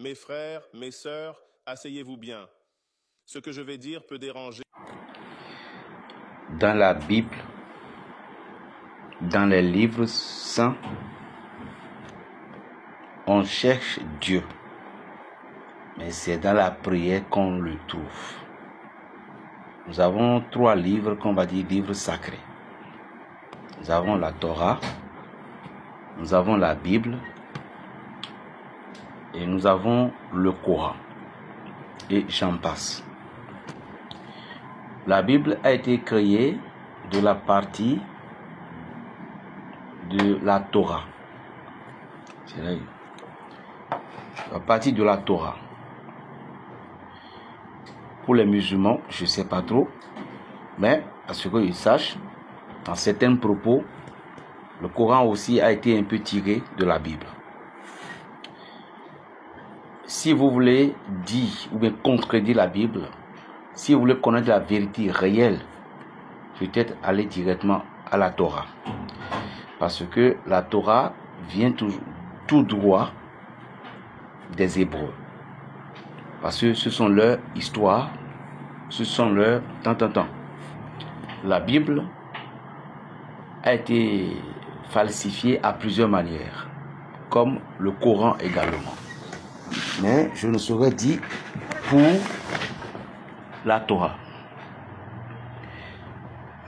Mes frères, mes sœurs, asseyez-vous bien. Ce que je vais dire peut déranger. Dans la Bible, dans les livres saints, on cherche Dieu. Mais c'est dans la prière qu'on le trouve. Nous avons 3 livres qu'on va dire livres sacrés. Nous avons la Torah, nous avons la Bible et nous avons le Coran. Et j'en passe. La Bible a été créée de la partie de la Torah. C'est là. La partie de la Torah. Pour les musulmans, je ne sais pas trop, mais à ce qu'ils sachent, dans certains propos, le Coran aussi a été un peu tiré de la Bible. Si vous voulez dire ou bien contredire la Bible, si vous voulez connaître la vérité réelle, peut-être aller directement à la Torah. Parce que la Torah vient tout droit des Hébreux. Parce que ce sont leurs histoires, ce sont leurs temps. La Bible a été falsifiée à plusieurs manières, comme le Coran également. Mais je ne saurais dire pour la Torah.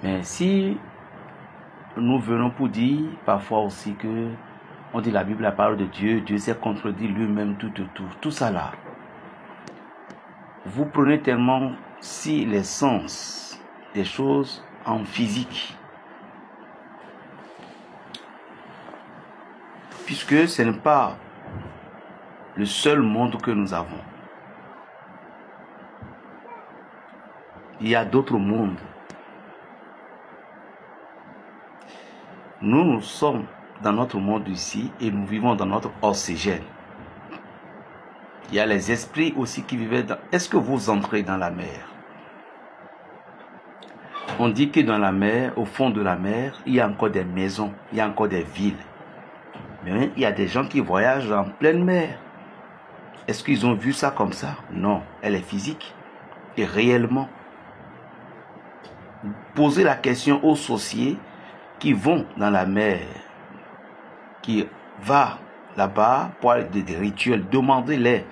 Mais si nous venons pour dire parfois aussi que on dit la Bible, la parole de Dieu, Dieu s'est contredit lui-même, tout ça là. Vous prenez tellement si les sens des choses en physique. Puisque ce n'est pas le seul monde que nous avons. Il y a d'autres mondes. Nous sommes dans notre monde ici et nous vivons dans notre oxygène. Il y a les esprits aussi qui vivaient dans... Est-ce que vous entrez dans la mer? On dit que dans la mer, au fond de la mer, il y a encore des maisons, il y a encore des villes. Mais il y a des gens qui voyagent en pleine mer. Est-ce qu'ils ont vu ça comme ça? Non, elle est physique. Et réellement, posez la question aux sorciers qui vont dans la mer, qui va là-bas pour des rituels, demandez-les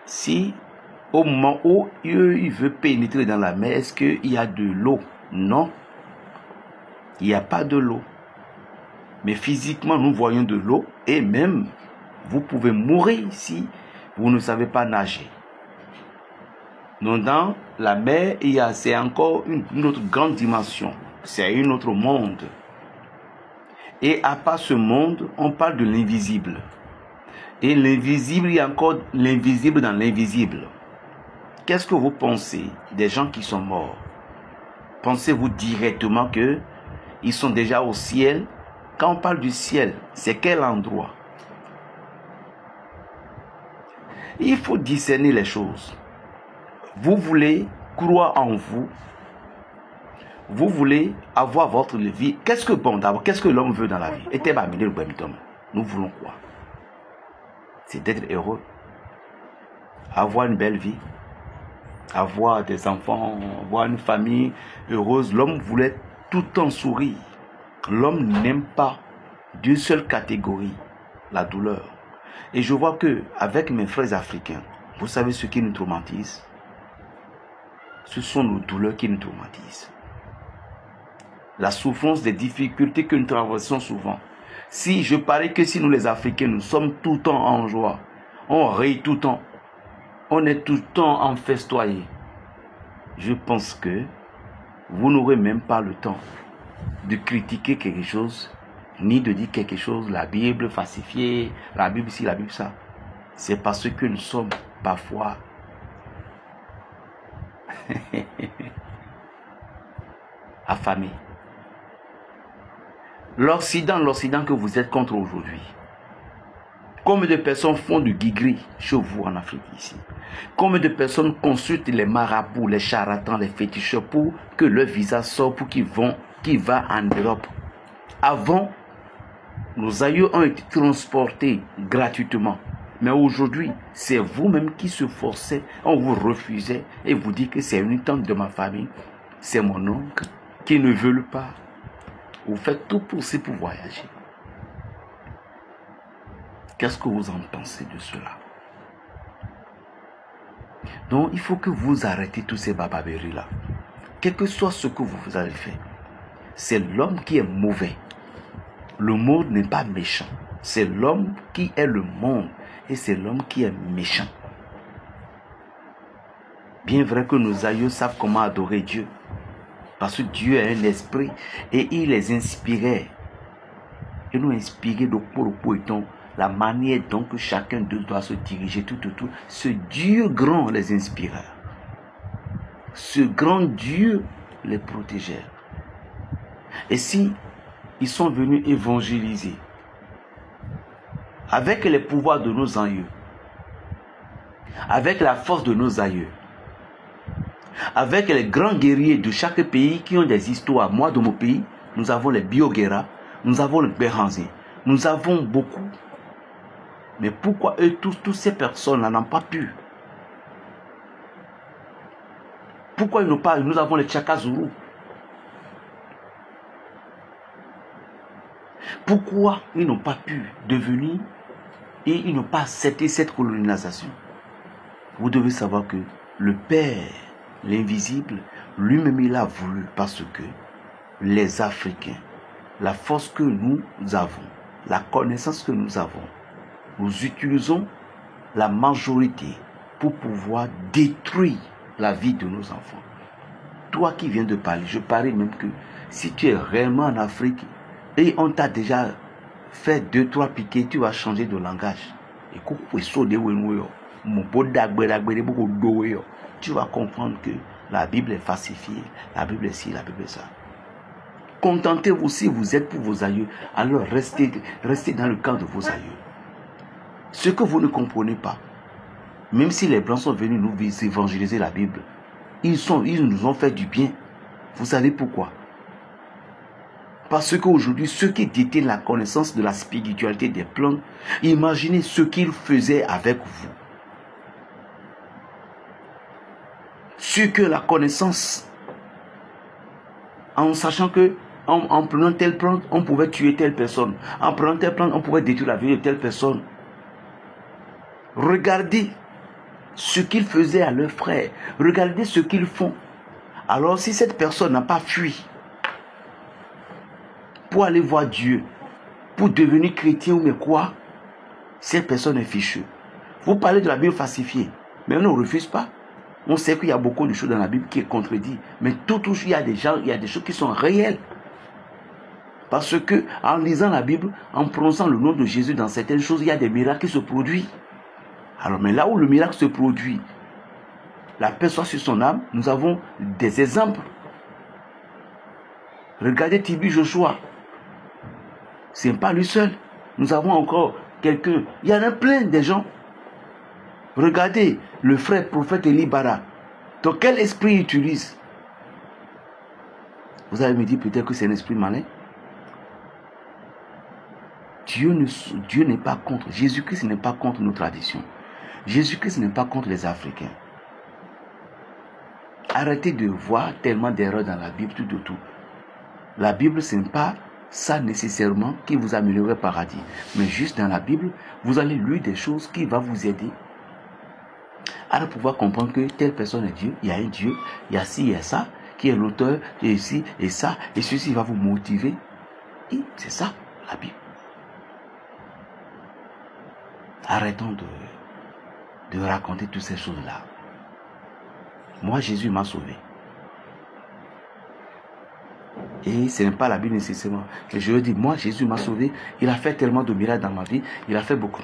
si au moment où il veut pénétrer dans la mer, est-ce qu'il y a de l'eau? Non, il n'y a pas de l'eau. Mais physiquement, nous voyons de l'eau et même vous pouvez mourir si vous ne savez pas nager. Donc dans la mer, c'est encore une autre grande dimension. C'est un autre monde. Et à part ce monde, on parle de l'invisible. Et l'invisible, il y a encore l'invisible dans l'invisible. Qu'est-ce que vous pensez des gens qui sont morts? Pensez-vous directement qu'ils sont déjà au ciel? Quand on parle du ciel, c'est quel endroit? Il faut discerner les choses. Vous voulez croire en vous. Vous voulez avoir votre vie. Qu'est-ce que l'homme veut dans la vie? Nous voulons quoi? C'est d'être heureux. Avoir une belle vie. Avoir des enfants. Avoir une famille heureuse. L'homme voulait tout le temps sourire. L'homme n'aime pas d'une seule catégorie, la douleur. Et je vois que avec mes frères africains, vous savez ce qui nous traumatise? Ce sont nos douleurs qui nous traumatisent. La souffrance des difficultés que nous traversons souvent. Si je parie que si nous les Africains, nous sommes tout le temps en joie, on rit tout le temps, on est tout le temps en festoyer, je pense que vous n'aurez même pas le temps de critiquer quelque chose, ni de dire quelque chose, la Bible falsifiée, la Bible ci, la Bible ça. C'est parce que nous sommes parfois affamés. L'Occident que vous êtes contre aujourd'hui. Combien de personnes font du guigri chez vous en Afrique ici? Combien de personnes consultent les marabouts, les charlatans, les féticheurs pour que leur visa sorte, pour qu'ils va en Europe? Avant, nos aïeux ont été transportés gratuitement. Mais aujourd'hui, c'est vous-même qui se forcez, on vous refusait et vous dit que c'est une tante de ma famille, c'est mon oncle qui ne veut pas. Vous faites tout pour voyager. Qu'est-ce que vous en pensez de cela? Donc, il faut que vous arrêtez tous ces bababeries-là. Quel que soit ce que vous avez fait, c'est l'homme qui est mauvais. Le monde n'est pas méchant. C'est l'homme qui est le monde et c'est l'homme qui est méchant. Bien vrai que nos aïeux savent comment adorer Dieu. Parce que Dieu est un esprit et il les inspirait. Il nous inspirait de pour la manière dont que chacun d'eux doit se diriger tout. Ce Dieu grand les inspirait. Ce grand Dieu les protégeait. Et si ils sont venus évangéliser avec les pouvoirs de nos aïeux, avec la force de nos aïeux, avec les grands guerriers de chaque pays qui ont des histoires. Moi, de mon pays, nous avons les Bioguera, nous avons le Béranzé, nous avons beaucoup. Mais pourquoi eux, toutes ces personnes n'en ont pas pu? Pourquoi ils n'ont pas? Nous avons les Tchakazuru. Pourquoi ils n'ont pas pu devenir et ils n'ont pas accepté cette colonisation? Vous devez savoir que le Père, l'invisible, lui-même il a voulu parce que les Africains, la force que nous avons, la connaissance que nous avons, nous utilisons la majorité pour pouvoir détruire la vie de nos enfants. Toi qui viens de parler, je parie même que si tu es réellement en Afrique et on t'a déjà fait 2-3 piquets, tu vas changer de langage. Et tu vas comprendre que la Bible est falsifiée, la Bible est ci, la Bible est ça. Contentez-vous si vous êtes pour vos aïeux, alors restez dans le camp de vos aïeux. Ce que vous ne comprenez pas, même si les Blancs sont venus nous évangéliser la Bible, ils nous ont fait du bien. Vous savez pourquoi? Parce qu'aujourd'hui, ceux qui détiennent la connaissance de la spiritualité des plantes, imaginez ce qu'ils faisaient avec vous. Ceux que la connaissance, en sachant que en prenant telle plante, on pouvait tuer telle personne. En prenant telle plante, on pouvait détruire la vie de telle personne. Regardez ce qu'ils faisaient à leurs frères. Regardez ce qu'ils font. Alors si cette personne n'a pas fui pour aller voir Dieu, pour devenir chrétien ou mais quoi, cette personne est fichue. Vous parlez de la Bible falsifiée, mais on ne refuse pas. On sait qu'il y a beaucoup de choses dans la Bible qui est contredit, mais toujours il y a des gens, il y a des choses qui sont réelles. Parce que en lisant la Bible, en prononçant le nom de Jésus dans certaines choses, il y a des miracles qui se produisent. Alors, mais là où le miracle se produit, la paix soit sur son âme, nous avons des exemples. Regardez Tibi Joshua. Ce n'est pas lui seul. Nous avons encore quelqu'un. Il y en a plein de gens. Regardez le frère prophète Eli Bara. Donc quel esprit il utilise? Vous allez me dire peut-être que c'est un esprit malin. Dieu n'est pas contre. Jésus-Christ n'est pas contre nos traditions. Jésus-Christ n'est pas contre les Africains. Arrêtez de voir tellement d'erreurs dans la Bible, tout. La Bible, ce n'est pas ça nécessairement qui vous amènerait au paradis. Mais juste dans la Bible, vous allez lire des choses qui vont vous aider à pouvoir comprendre que telle personne est Dieu, il y a un Dieu, il y a ci, il y a ça, qui est l'auteur, et ici, et ça, et ceci va vous motiver. Et c'est ça, la Bible. Arrêtons de raconter toutes ces choses-là. Moi, Jésus m'a sauvé. Et ce n'est pas la Bible nécessairement. Mais je veux dire, moi, Jésus m'a sauvé. Il a fait tellement de miracles dans ma vie. Il a fait beaucoup.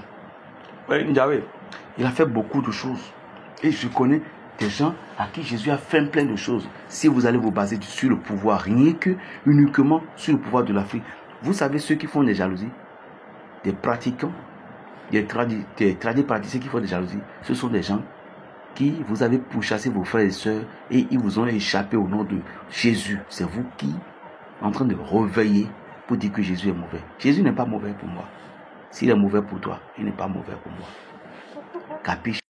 Il a fait beaucoup de choses. Et je connais des gens à qui Jésus a fait plein de choses. Si vous allez vous baser sur le pouvoir, rien que uniquement sur le pouvoir de l'Afrique. Vous savez ceux qui font des jalousies, des pratiquants, des praticiens qui font des jalousies, ce sont des gens qui vous avez pourchassé vos frères et sœurs et ils vous ont échappé au nom de Jésus. C'est vous qui en train de réveiller pour dire que Jésus est mauvais. Jésus n'est pas mauvais pour moi. S'il est mauvais pour toi, il n'est pas mauvais pour moi. Capiche?